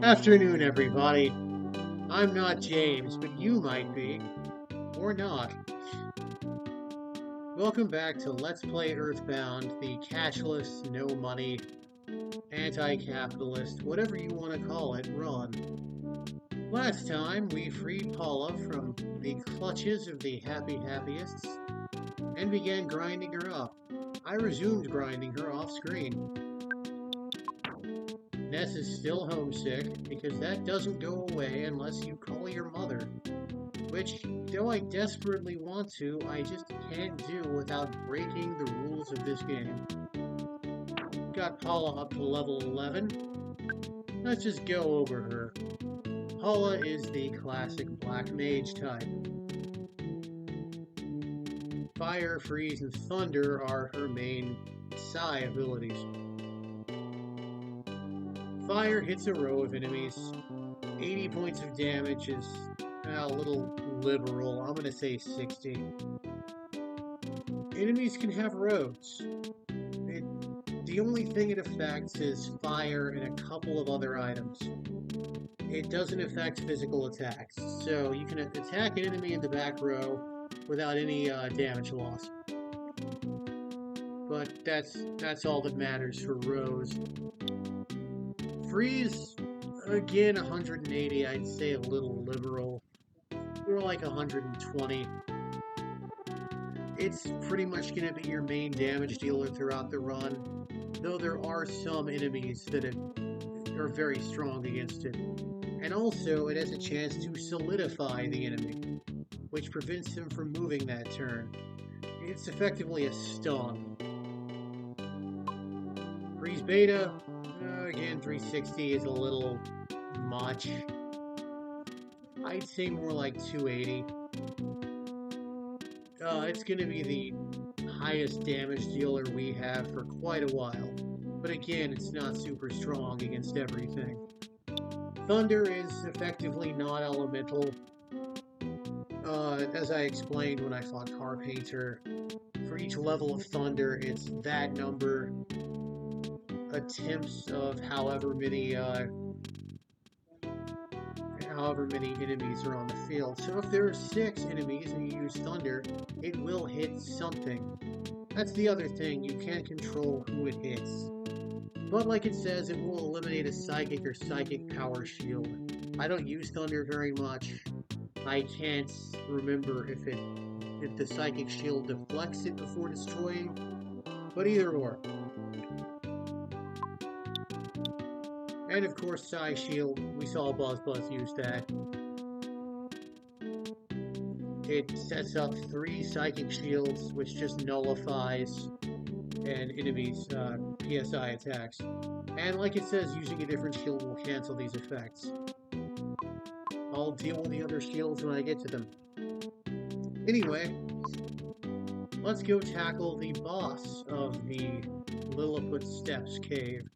Afternoon, everybody. I'm not James, but you might be. Or not. Welcome back to Let's Play Earthbound, the cashless, no money, anti-capitalist, whatever you want to call it, run. Last time, we freed Paula from the clutches of the happiest and began grinding her up. I resumed grinding her off-screen. Ness is still homesick, because that doesn't go away unless you call your mother. Which, though I desperately want to, I just can't do without breaking the rules of this game. Got Paula up to level 11. Let's just go over her. Paula is the classic black mage type. Fire, freeze, and thunder are her main psi abilities. Fire hits a row of enemies. 80 points of damage is a little liberal. I'm going to say 60. Enemies can have rogues. The only thing it affects is fire and a couple of other items. It doesn't affect physical attacks, so you can attack an enemy in the back row without any damage loss. But that's all that matters for rows. Freeze, again 180, I'd say a little liberal. We're like 120. It's pretty much going to be your main damage dealer throughout the run, though there are some enemies that are very strong against it. And also, it has a chance to solidify the enemy, which prevents him from moving that turn. It's effectively a stun. Freeze Beta, again 360 is a little much. I'd say more like 280. It's going to be the highest damage dealer we have for quite a while. But again, it's not super strong against everything. Thunder is effectively non-elemental. As I explained when I fought Carpainter, for each level of Thunder, it's that number attempts of however many enemies are on the field. So if there are 6 enemies and you use Thunder, it will hit something. That's the other thing, you can't control who it hits. But like it says, it will eliminate a psychic or psychic power shield. I don't use Thunder very much. I can't remember if the psychic shield deflects it before destroying, but either or. And of course, Psi Shield, we saw Buzz use that. It sets up 3 Psychic Shields, which just nullifies an enemy's PSI attacks. And like it says, using a different shield will cancel these effects. I'll deal with the other shields when I get to them. Anyway, let's go tackle the boss of the Lilliput Steps Cave.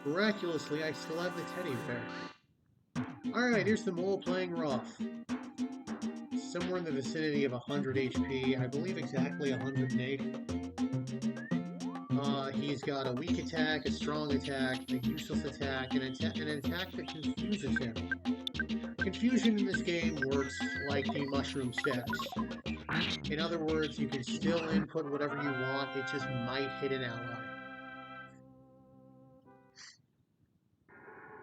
Miraculously, I still have the teddy bear. Alright, here's the mole playing rough. Somewhere in the vicinity of 100 HP, I believe exactly 108. He's got a weak attack, a strong attack, a useless attack, and an attack that confuses him. Confusion in this game works like the mushroom steps. In other words, you can still input whatever you want, it just might hit an ally.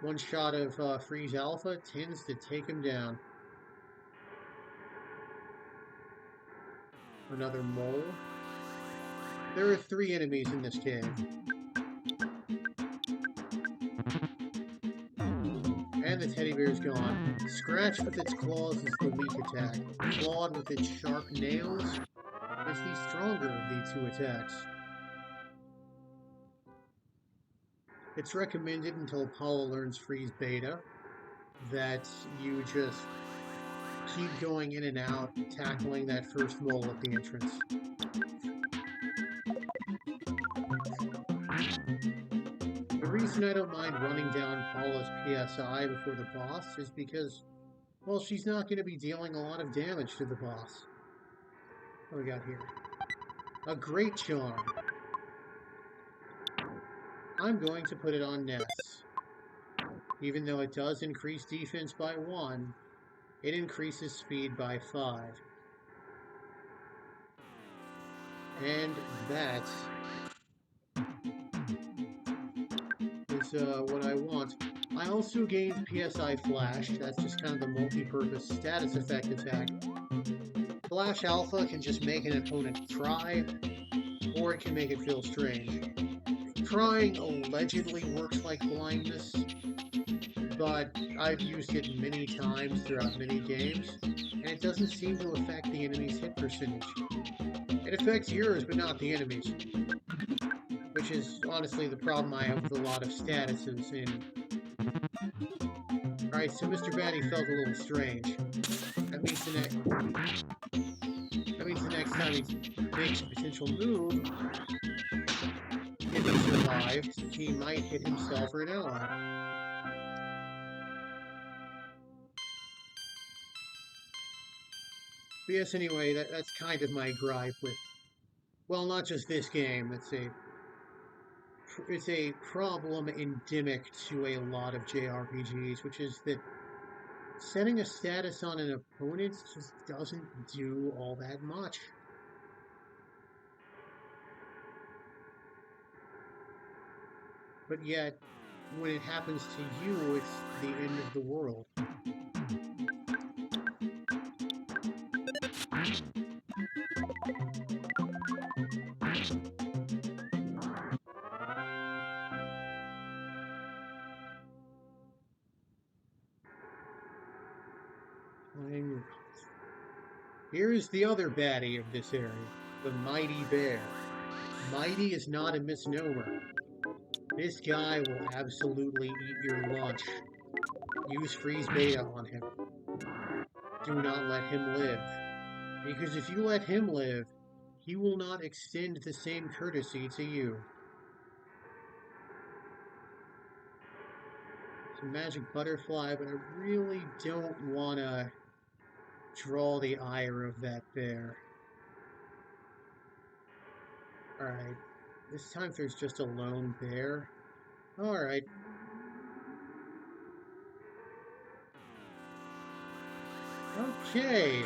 One shot of Freeze Alpha tends to take him down. Another mole. There are 3 enemies in this cave. And the teddy bear's gone. Scratch with its claws is the weak attack. Clawed with its sharp nails is the stronger of the 2 attacks. It's recommended until Paula learns Freeze Beta that you just keep going in and out, tackling that first mole at the entrance. The reason I don't mind running down Paula's PSI before the boss is because, well, she's not going to be dealing a lot of damage to the boss. What do we got here? A great charm. I'm going to put it on Ness. Even though it does increase defense by 1, it increases speed by 5. And that is what I want. I also gained PSI Flash. That's just kind of the multi-purpose status effect attack. Flash Alpha can just make an opponent cry, or it can make it feel strange. Crying allegedly works like blindness, but I've used it many times throughout many games, and it doesn't seem to affect the enemy's hit percentage. It affects yours, but not the enemy's, which is honestly the problem I have with a lot of statuses in. Alright, so Mr. Batty felt a little strange. That means the next time he makes a potential move, if he survives, he might hit himself or an ally. But yes, anyway, that's kind of my gripe with, well, not just this game. It's a problem endemic to a lot of JRPGs, which is that setting a status on an opponent just doesn't do all that much. But yet, when it happens to you, it's the end of the world. Here's the other baddie of this area, the Mighty Bear. Mighty is not a misnomer. This guy will absolutely eat your lunch. Use freeze beta on him. Do not let him live. Because if you let him live, he will not extend the same courtesy to you. It's a magic butterfly, but I really don't want to draw the ire of that bear. Alright, this time there's just a lone bear. Alright. Okay.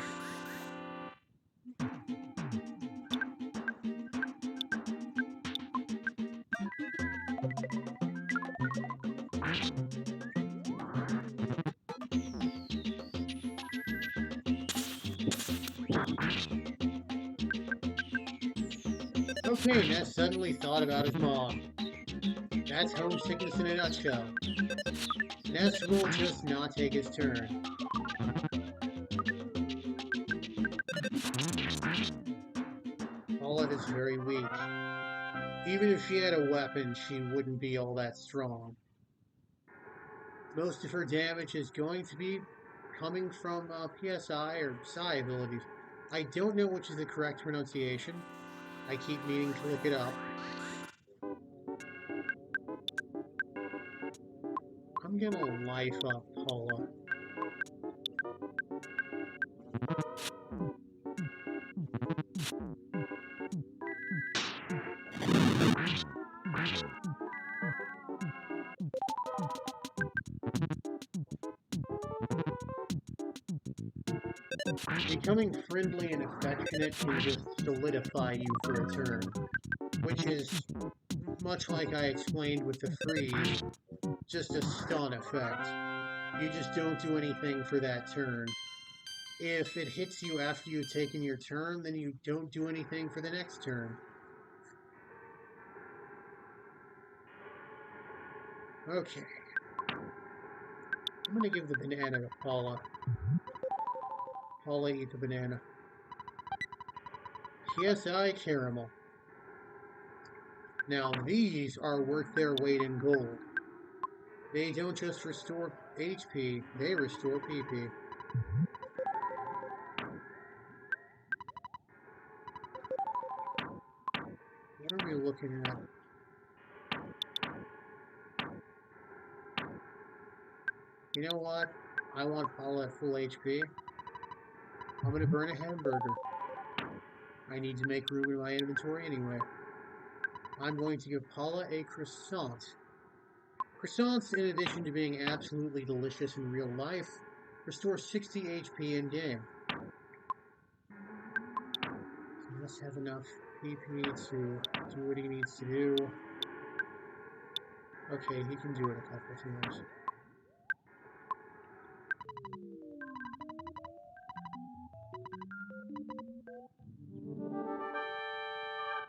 Okay, Ness suddenly thought about his mom. That's homesickness in a nutshell. Ness will just not take his turn. Paula is very weak. Even if she had a weapon, she wouldn't be all that strong. Most of her damage is going to be coming from PSI or Psi abilities. I don't know which is the correct pronunciation. I keep meaning to look it up. I'm gonna life up Paula. Becoming friendly and affectionate can just solidify you for a turn, which is, much like I explained with the freeze, just a stun effect. You just don't do anything for that turn. If it hits you after you've taken your turn, then you don't do anything for the next turn. Okay. I'm gonna give the banana to Paula. Paula, eat the banana. PSI Caramel. Now these are worth their weight in gold. They don't just restore HP, they restore PP. What are we looking at? You know what? I want Paula at full HP. I'm gonna burn a hamburger. I need to make room in my inventory anyway. I'm going to give Paula a croissant. Croissants, in addition to being absolutely delicious in real life, restore 60 HP in game. So he must have enough PP to do what he needs to do. Okay, he can do it a couple times.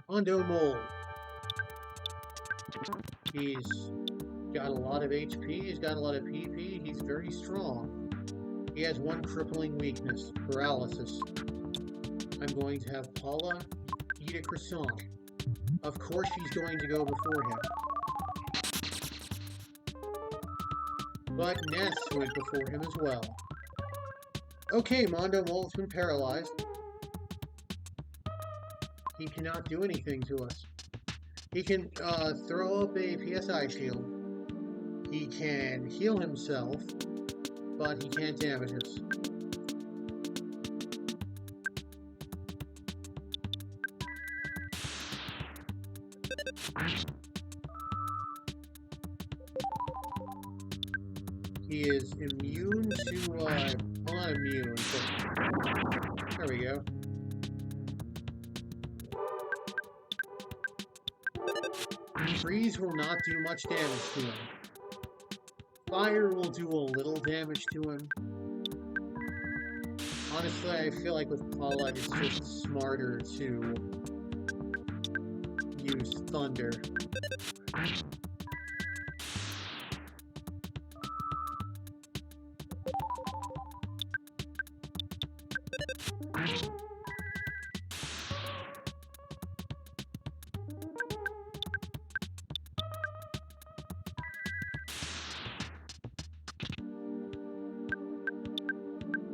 Hondo Mole. He's got a lot of HP, he's got a lot of PP, he's very strong. He has one crippling weakness, paralysis. I'm going to have Paula eat a croissant. Of course she's going to go before him. But Ness went before him as well. Okay, Mondo Mole's been paralyzed. He cannot do anything to us. He can throw up a PSI shield. He can heal himself, but he can't damage us. He is immune to, well, not immune, but there we go. Freeze will not do much damage to him. Fire will do a little damage to him. Honestly, I feel like with Paula, it's just smarter to use Thunder.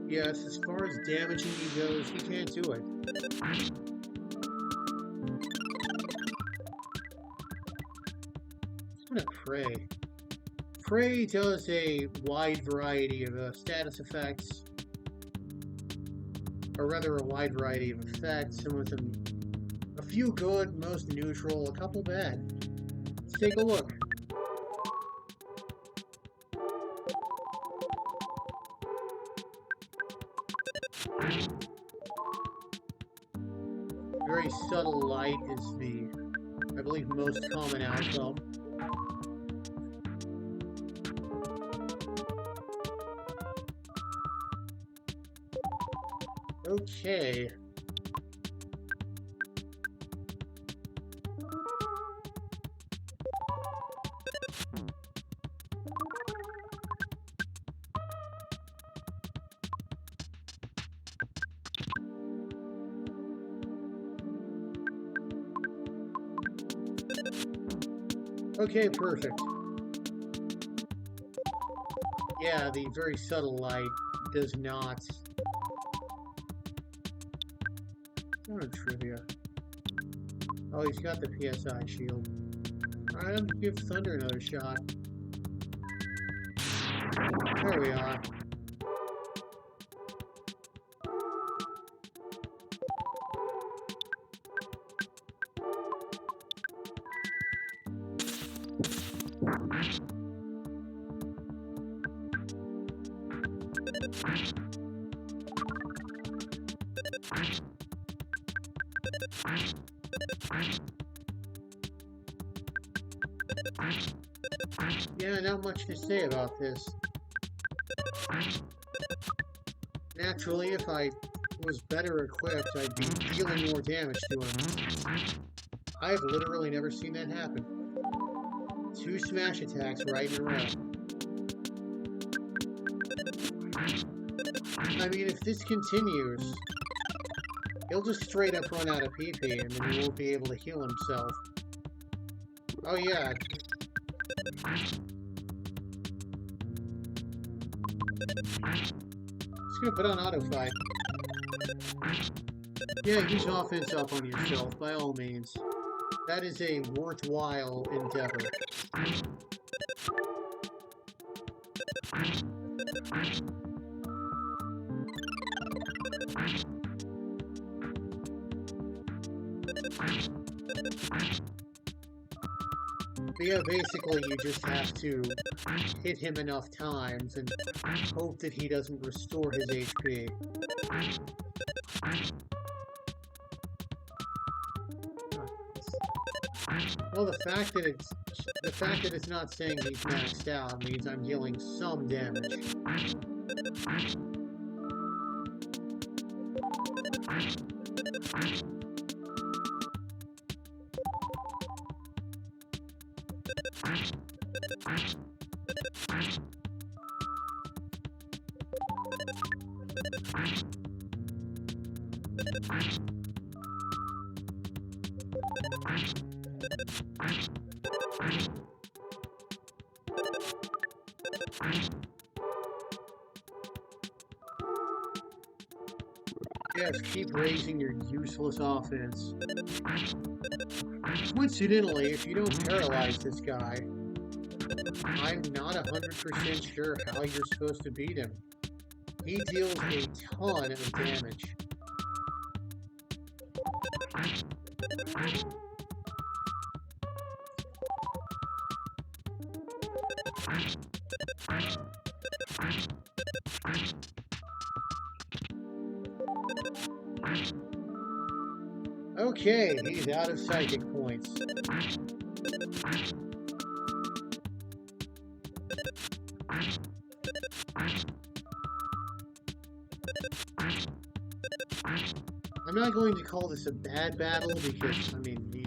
Yes, as far as damaging he goes, he can't do it. I'm gonna pray. Prey does a wide variety of status effects, or rather a wide variety of effects, some of them a few good, most neutral, a couple bad. Let's take a look. Very subtle light is the, I believe, most common outcome. Okay. Okay, perfect. Yeah, the very subtle light does not... trivia. Oh, he's got the PSI shield. Alright, I'm gonna give Thunder another shot. There we are. Yeah, not much to say about this. Naturally, if I was better equipped, I'd be dealing more damage to him. I've literally never seen that happen. 2 smash attacks right in a row. I mean, if this continues, he'll just straight up run out of PP and then he won't be able to heal himself. Oh yeah. Just gonna put on auto fight. Yeah, use offense up on yourself, by all means. That is a worthwhile endeavor. But yeah, basically you just have to hit him enough times and hope that he doesn't restore his HP. Well, the fact that it's not saying he's maxed out means I'm dealing some damage. Yes, keep raising your useless offense. Coincidentally, if you don't paralyze this guy, I'm not 100% sure how you're supposed to beat him. He deals a ton of damage. Okay, he's out of psychic points. I'm not going to call this a bad battle because, I mean, he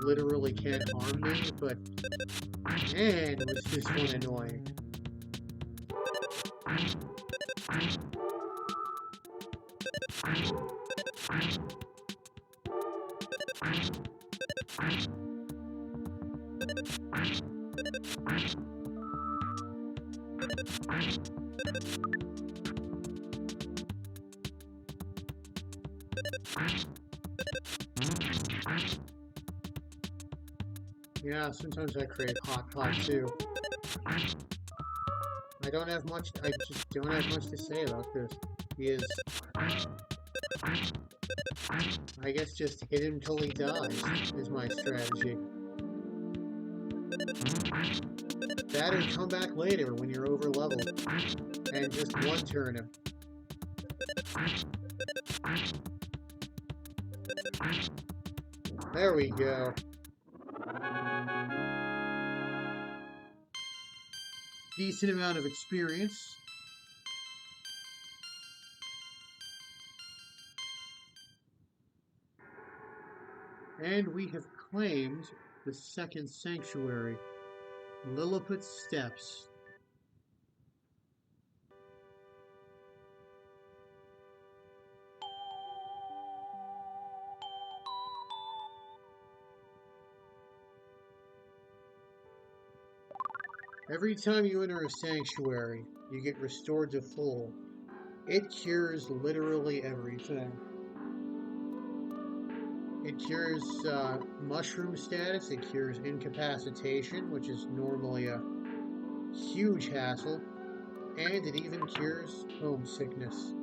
literally can't harm me, but man, was this one annoying. Yeah, sometimes I crave hot pot too. I just don't have much to say about this. He is, I guess just hit him till he dies is my strategy. That or come back later when you're over leveled and just one turn him. There we go. Decent amount of experience. And we have claimed the second sanctuary, Lilliput's Steps. Every time you enter a sanctuary, you get restored to full. It cures literally everything. It cures mushroom status, it cures incapacitation, which is normally a huge hassle, and it even cures homesickness.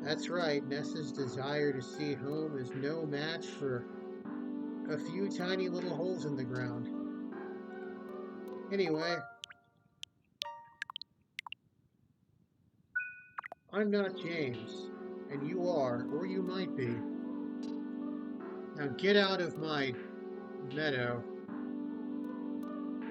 That's right, Ness's desire to see home is no match for a few tiny little holes in the ground. Anyway, I'm not James, and you are, or you might be. Now get out of my meadow.